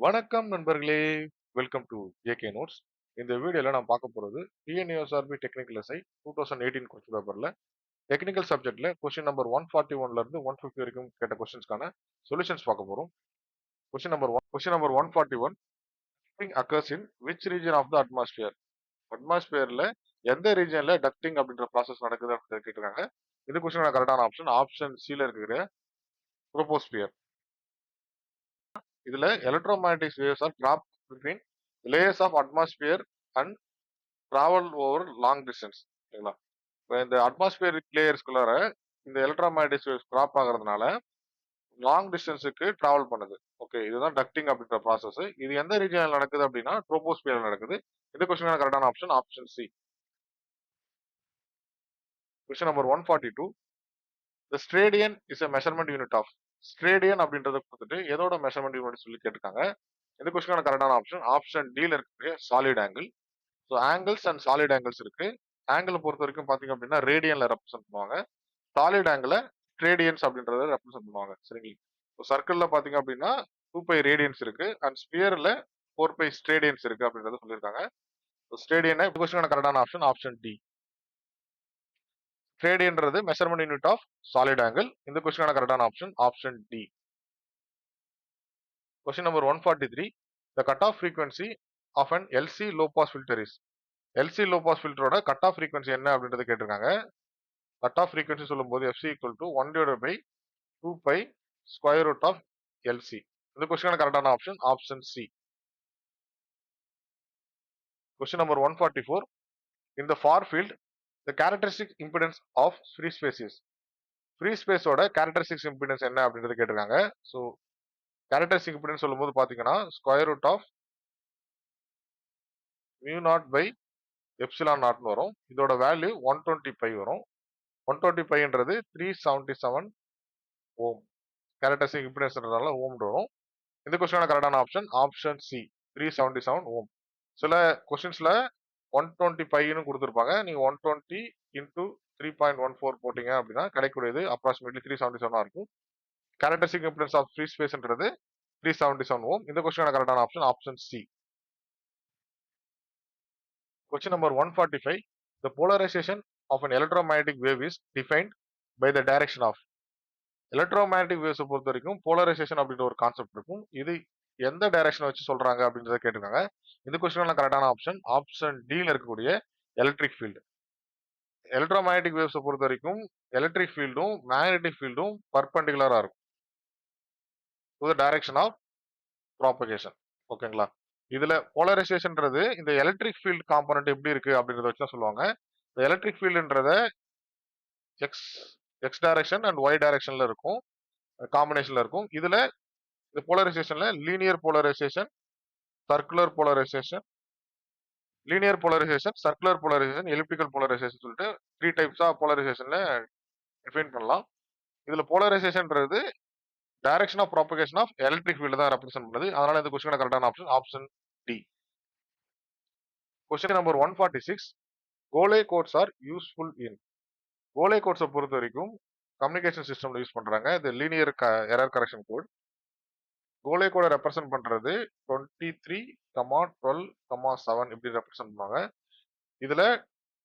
வணக்கம் நண்பர்களே. Welcome to AK notes. இந்த வீடியோல நான் பார்க்க போறது டிஎன்யூஎஸ்ஆர்பி டெக்னிக்கல் எஸ்ஐ 2018 கொஸ்டின் பேப்பர்ல டெக்னிக்கல் சப்ஜெக்ட்ல கொஸ்டின் நம்பர் 141ல இருந்து 150 வரைக்கும் கேட்ட கொஸ்டின்ஸ்க்கான சொல்யூஷன்ஸ் பார்க்க போறோம். Question number 141 occurs in which region of the atmosphere? அட்மாஸ்பியர்ல எந்த ரீஜன்ல டக்டிங் அப்படின்ற ப்ராசஸ் நடக்குது அப்படின்னு கேட்டிருக்காங்க. இந்த கொஸ்டினோட கரெக்டான ஆப்ஷன் சில இருக்கிற ட்ரோபோஸ்பியர். இதுல electromagnetic waves are trapped between layers of atmosphere and travel over long distance. சரிங்களா? இப்ப இந்த அட்மாஸ்பியரிக் லேயர்ஸ்குள்ளார இந்த எலக்ட்ரோமேக்னெட்டிக் வேவ்ஸ் டிராப் ஆகுறதுனால லாங் டிஸ்டன்ஸுக்கு டிராவல் பண்ணுது. ஓகே, இதுதான் டக்டிங் அப்படின்ற ப்ராசஸ். இது எந்த ரீஜன்ல நடக்குது அப்படின்னா ட்ரோபோஸ்பியர்ல நடக்குது. இந்த கொஸ்டின் கரெக்டான option C. Question number 142. The steradian is a measurement unit of. Steradian அப்படின்றத கொடுத்துட்டு எதோட மெஷர்மெண்ட் யூனிட் சொல்லி கேட்டிருக்காங்க. இந்த கொஸ்டின் கரெக்டான ஆப்ஷன் டில இருக்கக்கூடிய solid angle. So angles and solid angles இருக்கு. ஆங்கிள் பொறுத்த வரைக்கும் பாத்தீங்க அப்படின்னா ரேடியன்ல ரெப்ரசென்ட் பண்ணுவாங்க. சாலிட் ஆங்கிள ஸ்ட்ரேடியன்ஸ் அப்படின்றத ரெப்ரசென்ட் பண்ணுவாங்க. சரிங்களா? ஸோ சர்க்கிள்ல பாத்தீங்க அப்படின்னா 2π ரேடியன்ஸ் இருக்கு அண்ட் ஸ்பியர்ல 4π ஸ்ட்ரேடியன்ஸ் இருக்கு அப்படின்றத சொல்லியிருக்காங்க. ஸ்ட்ரேடியன் கொஸ்டின் கரெக்டான ஆப்ஷன் டி. ஸ்ட்ரேடியன்றது measurement unit of solid angle. இந்த கொஸ்டின் கரெக்டான option D. Question number 143. The cutoff frequency of an LC low pass filter is. LC low pass filterோட கட் ஆஃப் frequency என்ன அப்படின்றத கேட்டிருக்காங்க. கட் ஆஃப் frequency சொல்லும்போது FC equal to 1 divided by 2π square root of LC. இந்த question கரெக்டான option C. Question number 144. In the far field, the characteristic impedance of free space is. Free ஸ்பேஸோட characteristics impedance என்ன அப்படின்றத கேட்டிருக்காங்க. So characteristic impedance சொல்லும்போது பாத்தீங்கன்னா square root of mu naught by epsilon நாட்னு வரும். இதோட வேல்யூ 120π வரும். 120πன்றது 377 ஓம். கேரக்டரிஸ்டிக் இம்பிடன்ஸ்ன்றதால ஓம் வரும். இந்த கொஸ்டினோட கரெக்டான ஆப்ஷன் சி 377 ஓம். சில கொஸ்டின்ஸ்ல 120πன்னு கொடுத்துருப்பாங்க. நீங்க 120 இன்டூ 3.14 போட்டீங்க அப்படின்னா கிடைக்கக்கூடியது அப்ராக்சிமேட்லி 377 இருக்கும். கேரக்டரிஸ்டிக் இம்பிடன்ஸ் ஆஃப் ஃப்ரீ ஸ்பேஸ்ன்றது 377 ஓம். இந்த கொஸ்டினோட கரெக்டான option C. Question number 145. The polarization of an electromagnetic wave is defined by the direction of. Electromagnetic வேவ்ஸை பொறுத்த வரைக்கும் போலரைசேஷன் அப்படின்ற ஒரு கான்செப்ட் இருக்கும். இது எந்த டைரக்ஷனை வச்சு சொல்றாங்க அப்படின்றத கேட்டிருக்காங்க. இந்த கொஸ்டினோட கரெக்டான ஆப்ஷன் டில இருக்கக்கூடிய எலக்ட்ரிக் ஃபீல்டு. எலக்ட்ரோமேக்னெட்டிக் வேவ்ஸை பொறுத்த வரைக்கும் எலக்ட்ரிக் ஃபீல்டும் மேக்னெட்டிக் ஃபீல்டும் பர்பெண்டிகுலரா இருக்கும் to the direction of propagation. ஓகேங்களா? இதுல போலரைசேஷன்ன்றது இந்த எலக்ட்ரிக் ஃபீல்ட் காம்பனன்ட் எப்படி இருக்கு அப்படின்றத வச்சு தான் சொல்லுவாங்க. இந்த எலக்ட்ரிக் ஃபீல்டுன்றத எக்ஸ் டைரக்ஷன் அண்ட் ஒய் டைரக்ஷன்ல இருக்கும், காம்பினேஷன்ல இருக்கும். இதுல இந்த போலரைசேஷன்ல linear polarization, circular polarization, circular polarization, elliptical polarization சொல்லிட்டு 3 டைப்ஸ் ஆஃப் போலரைசேஷன்ல டிஃபைன் பண்ணலாம். இதுல போலரைசேஷன்ன்றது direction of propagation of electric field தான் ரெப்ரசென்ட் பண்ணுது. அதனால இந்த கொஸ்டினோட கரெக்டான option D. Question number 146. Golay codes are useful in. Golay கோட்ஸை பொறுத்த வரைக்கும் கம்யூனிகேஷன் சிஸ்டம்ல யூஸ் பண்றாங்க. இது லீனியர் எரர் கரெக்ஷன் கோட். கோலே கோட ரெப்ரசென்ட் பண்றது 23, 12, 7 இப்படி ரெப்ரசென்ட் பண்ணுவாங்க. இதுல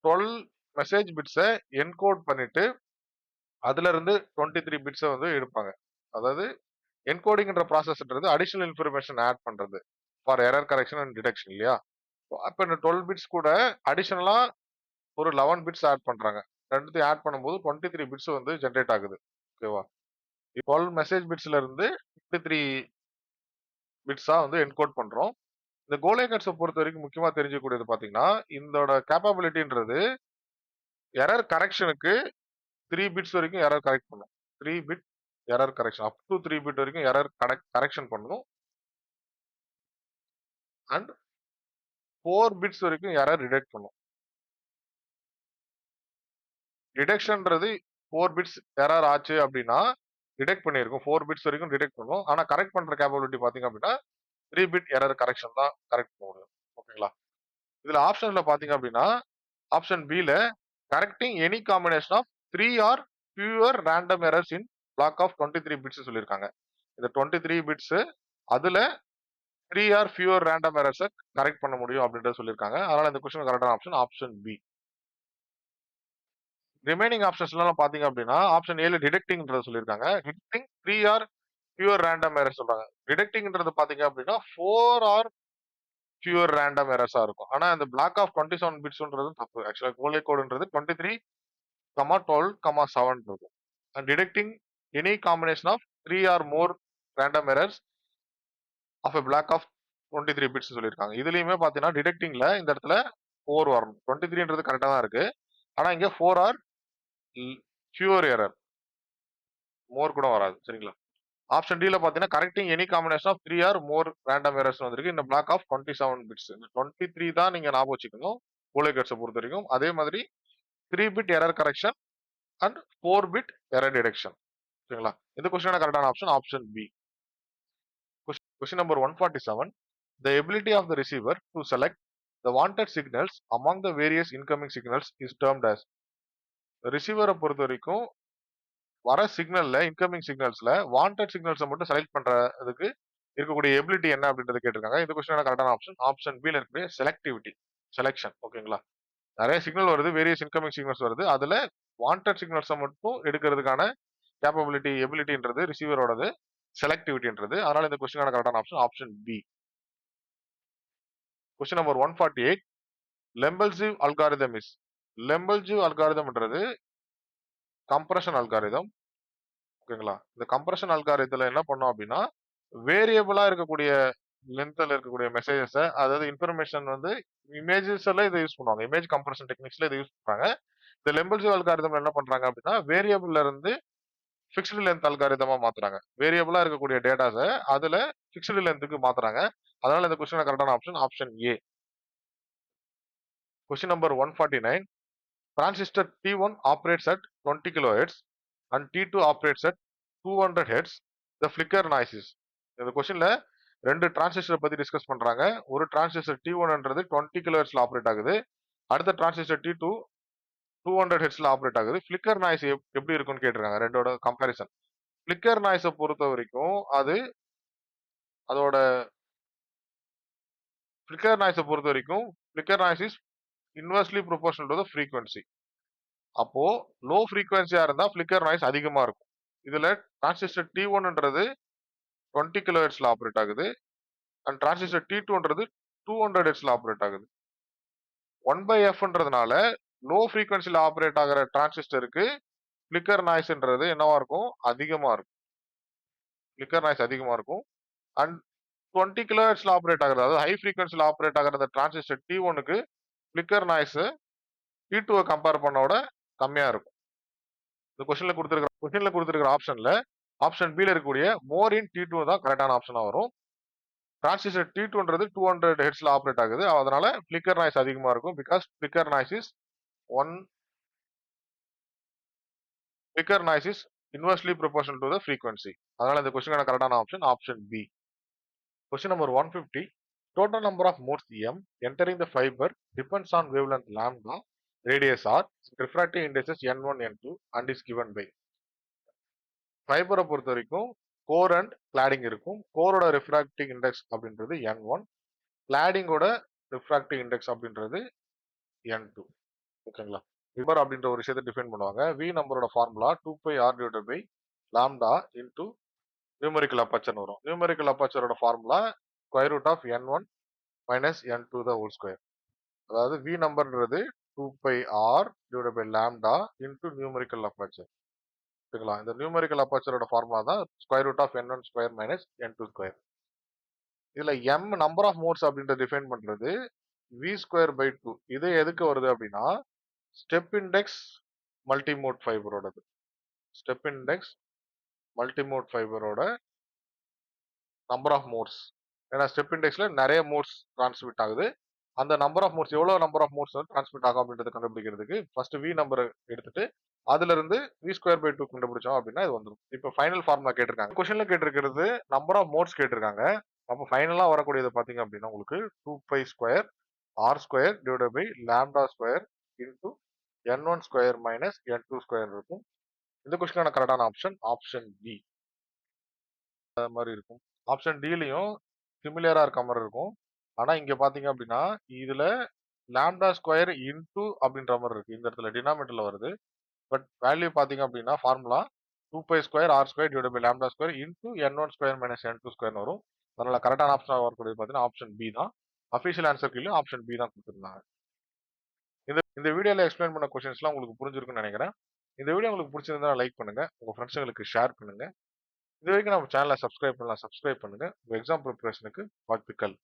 12 மெசேஜ் பிட்ஸை என்கோட் பண்ணிட்டு அதுல இருந்து 23 பிட்ஸை வந்து எடுப்பாங்க. அதாவது என்கோடிங்ன்ற ப்ராசஸ்ன்றது அடிஷனல் இன்ஃபர்மேஷன் ஆட் பண்றது for error correction and detection இல்லையா? அப்ப இந்த 12 பிட்ஸ் கூட அடிஷனலா ஒரு 11 பிட்ஸ் ஆட் பண்றாங்க. ரெண்டுத்தையும் ஆட் பண்ணும்போது 23 பிட்ஸ் வந்து ஜென்ரேட் ஆகுது. ஓகேவா? 12 மெசேஜ் பிட்ஸ்ல இருந்து 23 பிட்ஸா வந்து என்கோட் பண்றோம். இந்த கோலே கோட்ஸை பொறுத்த வரைக்கும் முக்கியமா தெரிஞ்சக்கூடியது பாத்தீங்கன்னா இதோட கேப்பபிலிட்டின்றது எரர் கரெக்ஷனுக்கு 3 பிட்ஸ் வரைக்கும் எரர் கரெக்ட் பண்ணும். 3 bit error correction up to 3 bit வரைக்கும் எரர் கரெக்ஷன் பண்ணணும். அண்ட் 4 பிட்ஸ் வரைக்கும் எரர் டிடெக்ட் பண்ணும். டிடெக்ஷன்ன்றது 4 பிட்ஸ் எரர் ஆச்சு அப்படின்னா டிடெக்ட் பண்ணியிருக்கும். 4 பிட்ஸ் வரைக்கும் டிடெக்ட் பண்ணும். ஆனா கரெக்ட் பண்ற கேப்பபிலிட்டி பாத்தீங்க அப்படின்னா 3 பிட் எரர் கரெக்ஷன் தான் கரெக்ட் பண்ண முடியும். ஓகேங்களா? இதுல ஆப்ஷன்ல பாத்தீங்க அப்படின்னா ஆப்ஷன் பில correcting any combination of 3 or fewer random errors in block of 23 bits சொல்லியிருக்காங்க. இந்த 23 பிட்ஸ் அதுல 3 ஆர் ஃபியூவர் ரேண்டம் எரர்ஸை கரெக்ட் பண்ண முடியும் அப்படின்றத சொல்லியிருக்காங்க. அதனால இந்த கொஸ்டின் கரெக்டான ஆப்ஷன் ஆப்ஷன் பி. ரிமைனிங் ஆப்ஷன்ஸ்லாம் பாத்தீங்க அப்படின்னா ஆப்ஷன் ஏல டிடெக்டிங்ன்றத சொல்லியிருக்காங்க. Detecting 3 or fewer random error சொல்றாங்க. டிடெக்டிங்ன்றது பாத்தீங்க அப்படின்னா 4 ஆர் ஃபியூவர் ரேண்டம் எரர்ஸா இருக்கும். ஆனா இந்த பிளாக் ஆஃப் 27 பிட்ஸ்ன்றது தப்பு. ஆக்சுவலா கோலை கோடுன்றது 23, 12, 7 இருக்கும். And detecting any combination of 3 or more random errors of a block of 23 bits சொல்லியிருக்காங்க. இதுலயுமே பாத்தீங்கன்னா டிடெக்டிங்ல இந்த இடத்துல 4 வரணும். 23ன்றது கரெக்டா தான் இருக்கு. ஆனா இங்க 4 ஆர் ஃபியூவர் எரர், மோர் கூட வராது. சரிங்களா? ஆப்ஷன் டில பாத்தீங்கன்னா correcting any combination of 3 or more random errors வந்திருக்கு. இந்த பிளாக் ஆஃப் 27 பிட்ஸ். இந்த 23 தான் நீங்க ஞாபகம் வச்சுக்கணும். கோலைகட்ஸை பொறுத்த வரைக்கும். அதே மாதிரி 3 bit error correction and 4 bit error detection. சரிங்களா? இந்த கொஸ்டினான கரெக்டான option option B. Question number 147. The ability of the receiver to select the wanted signals among the various incoming signals is termed as. ரிசீவரை பொறுத்த வரைக்கும் வர சிக்னல்ல இன்கமிங் சிக்னல்ஸ்ல வாண்டட் சிக்னல்ஸை மட்டும் select பண்றதுக்கு இருக்கக்கூடிய எபிலிட்டி என்ன அப்படின்றத கேட்டிருக்காங்க. இந்த கொஸ்டினான கரெக்டான ஆப்ஷன் ஆப்ஷன் பில இருக்கக்கூடிய செலக்டிவிட்டி, செலக்ஷன். ஓகேங்களா? நிறைய சிக்னல் வருது, வேரியஸ் இன்கமிங் சிக்னல்ஸ் வருது. அதுல வாண்டட் சிக்னல்ஸை மட்டும் எடுக்கிறதுக்கான கேப்பபிலிட்டி, எபிலிட்டின்றது ரிசீவரோடது, செலக்டிவிட்டின்றது. அதனால இந்த கொஸ்டினான கரெக்டான option option B. Question number 148. Lempel Ziv algorithm is. Lempel Ziv அல்காரிதம்ன்றது கம்ப்ரஷன் அல்காரிதம். ஓகேங்களா? இந்த கம்ப்ரஷன் அல்காரிதத்துல என்ன பண்ணோம் அப்படின்னா வேரியபிளா இருக்கக்கூடிய லென்த்ல இருக்கக்கூடிய மெசேஜஸ், அதாவது இன்ஃபர்மேஷன் வந்து இமேஜஸ் எல்லாம் இதை யூஸ் பண்ணுவாங்க. இமேஜ் கம்ப்ரஷன் டெக்னிக்ஸ்ல இதை யூஸ் பண்றாங்க. இந்த லெம்பல்சிவ் அல்காரிதம் என்ன பண்றாங்க அப்படின்னா வேரியபிள்ல இருந்து ஃபிக்ஸ்டு லென்த் அல்காரிதமா மாத்துறாங்க. வேரியபிளா இருக்கக்கூடிய டேட்டாஸை அதுல ஃபிக்ஸ்டு லென்த்துக்கு மாத்துறாங்க. அதனால இந்த கொஸ்டின் கரெக்டான option option A. Question number 149. Transistor T1 operates at 20 kHz and T2 operates at 200 Hz. The flicker noise is. இந்த கொஸ்டின்ல ரெண்டு டிரான்சிஸ்டர் பத்தி டிஸ்கஸ் பண்றாங்க. ஒரு டிரான்சிஸ்டர் T1ன்றது 20 kHz ஆப்ரேட் ஆகுது. அடுத்த டிரான்சிஸ்டர் T2 200 Hz ஆப்ரேட் ஆகுது. ஃபிளிக்கர் நாய்ஸ் எப்படி இருக்கும்னு கேட்டிருக்காங்க. ரெண்டோட கம்பேரிசன். ஃபிளிக்கர் நாய்ஸை பொறுத்த வரைக்கும் அதோட ஃபிளிக்கர் நாய்ஸை பொறுத்த வரைக்கும் flicker noise is inversely proportional to the frequency. அப்போ லோ ஃப்ரீக்வன்சியா இருந்தா ஃபிளிக்கர் நாய்ஸ் அதிகமா இருக்கும். இதுல டிரான்சிஸ்டர் T1ன்றது 20 kHz ஆப்ரேட் ஆகுது அண்ட் டிரான்சிஸ்டர் T2ன்றது 200 Hz ஆப்ரேட் ஆகுது. 1/fன்றதுனால லோ ஃப்ரீக்வன்சில ஆப்ரேட் ஆகிற டிரான்சிஸ்டருக்கு ஃபிளிக்கர் நாய்ஸ்ன்றது என்னவா இருக்கும்? அதிகமா இருக்கும். ஃபிளிக்கர் நாய்ஸ் அதிகமா இருக்கும். அண்ட் 20 kHz ஆப்ரேட் ஆகுறது, அதாவது ஹை ஃப்ரீக்வன்சில ஆப்ரேட் ஆகிற டிரான்சிஸ்டர் T1க்கு ஃபிளிக்கர் நாய்ஸ் T2 கம்பேர் பண்ணோட கம்மியா இருக்கும். இந்த கொஸ்டின்ல கொடுத்திருக்கிற ஆப்ஷன்ல ஆப்ஷன் பில இருக்கக்கூடிய மோர் இன் T2 தான் கரெக்டான ஆப்ஷனா வரும். டிரான்சிஸ்டர் T2ன்றது 200 ஹெர்ட்ஸ்ல ஆப்ரேட் ஆகுது. அதனால ஃபிளிக்கர் நாய்ஸ் அதிகமா இருக்கும். Because flicker noise is inversely proportional to the frequency. அதனால இந்த கொஸ்டினுக்கான கரெக்டான option option B. Question number 150. Total number of modes m entering the fiber depends on wavelength lambda, radius r, refractive indices n1, n2 and is given by. ஃபைபரை பொறுத்த வரைக்கும் core and cladding இருக்கும். கோரோட refractive index அப்படின்றது n1, கிளாடிங்கோட refractive index அப்படின்றது n2. ஓகேங்களா? Fibre அப்படின்ற ஒரு விஷயத்தை define பண்ணுவாங்க. வி நம்பரோட formula 2πr divided by lambda into numerical aperture வரும். நியூமெரிக்கல் அப்பர்ச்சரோட formula square root of n1 minus n2 the whole square. அதாவது வி நம்பர்ன்றது 2πr divided by lambda into numerical aperture. ஓகேங்களா? இந்த நியூமெரிக்கல் அப்பர்ச்சரோட ஃபார்முலா தான் square root of n1 square minus n2 square. இதுல m number of modes அப்படின்றத define பண்றது v square by 2. இது எதுக்கு வருது அப்படின்னா ஸ்டெப் இண்டெக்ஸ் மல்டிமோட் ஃபைபரோடது. ஸ்டெப் இண்டெக்ஸ் மல்டிமோட் ஃபைபரோட நம்பர் ஆஃப் மோட்ஸ். ஏன்னா ஸ்டெப் இண்டெக்ஸ்ல நிறைய மோட்ஸ் டிரான்ஸ்மிட் ஆகுது. அந்த நம்பர் ஆஃப் மோட்ஸ் எவ்வளவு நம்பர் ஆஃப் மோட்ஸ் வந்து டிரான்ஸ்மிட் ஆகும் அப்படின்றத கண்டுபிடிக்கிறதுக்கு ஃபர்ஸ்ட் வி நம்பர் எடுத்துட்டு அதுல இருந்து வி ஸ்கொயர் பை 2 கண்டுபிடிச்சோம் அப்படின்னா இது வந்துடும். இப்போ ஃபைனல் ஃபார்முலா கேட்டிருக்காங்க. கொஸ்டின்ல கேட்டிருக்கிறது நம்பர் ஆஃப் மோட்ஸ் கேட்டிருக்காங்க. அப்போ ஃபைனலா வரக்கூடியது பாத்தீங்க அப்படின்னா உங்களுக்கு 2π square R square divided by lambda square into n1 square minus n2 square இருக்கும். இந்த கொஸ்டினான கரெக்டான ஆப்ஷன் ஆப்ஷன் டி. அது மாதிரி இருக்கும். ஆப்ஷன் டிலையும் சிமிலரா இருக்க மாரி இருக்கும். ஆனா இங்க பார்த்தீங்க அப்படின்னா, இதுல லாம்ப்டா ஸ்கொயர் இன்டூ அப்படின்ற மாரி இருக்கு. இந்த இடத்துல டினாமினேட்டர்ல வருது. பட் வேல்யூ பார்த்தீங்க அப்படின்னா formula 2 pi square R square divided by lambda square into n1 square minus n2 ஸ்கொயர்னு வரும். அதனால கரெக்டான ஆப்ஷனா வரக்கூடியது பார்த்தீங்கன்னா ஆப்ஷன் பி தான். அஃபிஷியல் ஆன்சர் கீழயும் ஆப்ஷன் பி தான் குடுத்திருந்தாங்க. இந்த வீடியோல எக்ஸ்பிளைன் பண்ண கொஸ்டின்ஸ்லாம் உங்களுக்கு புரிஞ்சிருக்கும்னு நெனைக்கிறேன். இந்த வீடியோ உங்களுக்கு புடிச்சிருந்தா லைக் பண்ணுங்க. உங்க ஃப்ரெண்ட்ஸ்களுக்கு ஷேர் பண்ணுங்க. இதுவரைக்கும் நம்ம சேனல சப்ஸ்கிரைப் பண்ணலாம். சப்ஸ்கிரைப் பண்ணுங்க. உங்க எக்ஸாம் ப்ரிப்பரேஷனுக்கு வாழ்த்துக்கள்.